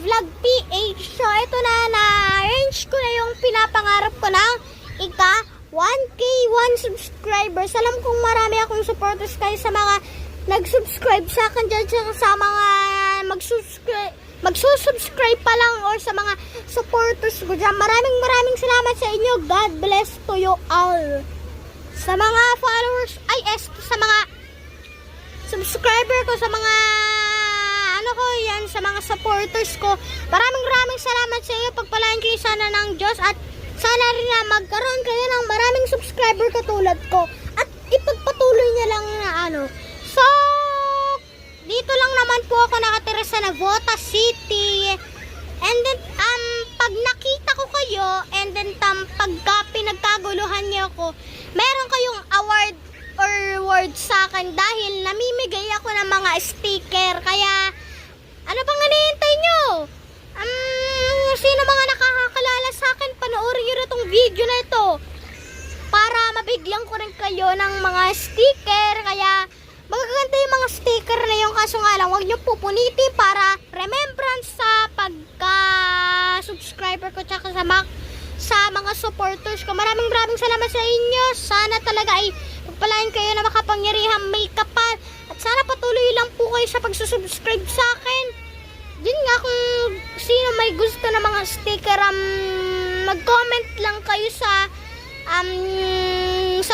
Vlog PH. So, ito na-arrange ko na yung pinapangarap ko ng ika 1K 1 subscribers. Alam kong marami akong supporters kayo sa mga nag-subscribe sa akin dyan, sa mga magsusubscribe pa lang or sa mga supporters ko dyan. Maraming salamat sa inyo. God bless to you all. Sa mga followers, sa mga subscriber ko, sa mga sa mga supporters ko, maraming salamat sa iyo. Pagpalain kayo sana ng Diyos at sana rin na magkaroon kayo ng maraming subscriber katulad ko at ipagpatuloy niya lang na So, dito lang naman po ako nakatira sa Navota City. And then, pag nakita ko kayo, and then, pagka pinagkaguluhan niyo ako, meron kayong award or reward sa akin dahil namimigay ako ng mga sticker. Kaya, ano bang hinihintay nyo? Sino mga nakakakalala sa akin, panoorin nyo na itong video na ito para mabigyan ko rin kayo ng mga sticker. Kaya, magaganda yung mga sticker na yung, kaso nga lang, huwag nyo pupunitin para remembrance sa pagka-subscriber ko tsaka sa mga supporters ko. Maraming salamat sa inyo. Sana talaga ay pagpalain kayo na makapangyarihang may kapal. At sana patuloy lang po kayo sa pagsusubscribe sa akin. Yun nga, kung sino may gusto na mga sticker, mag-comment lang kayo sa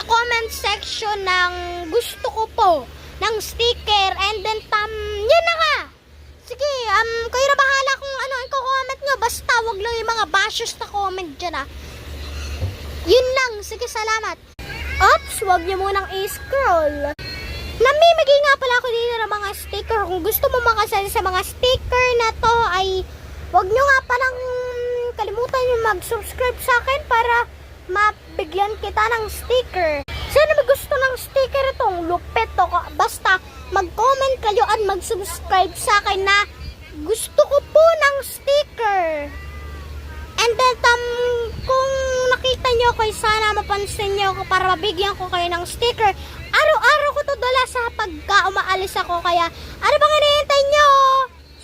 comment section ng gusto ko po ng sticker. And then yun na nga. Sige, kayo na bahala kung ano ang comment nyo. Basta wag lang yung mga bashes na comment dyan Yun lang. Sige, salamat. Oops, wag nyo munang i-scroll. Namimigay nga pala ako dito ng mga sticker. Kung gusto mo makasali sa mga sticker na to ay wag nyo nga palang kalimutan yung mag-subscribe sa akin para mabigyan kita ng sticker. Sino may gusto ng sticker itong lupet to? Basta mag-comment kayo at mag-subscribe sa akin na gusto ko po ng sticker. And then kung nakita nyo ko, sana mapansin nyo ko para mabigyan ko kayo ng sticker. Araw-araw ko to dala sa pagka umaalis ako. Kaya ano bang hinihintay nyo?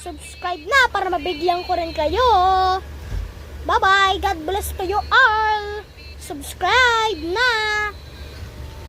Subscribe na para mabigyan ko rin kayo. Bye-bye. God bless to you all. Subscribe na.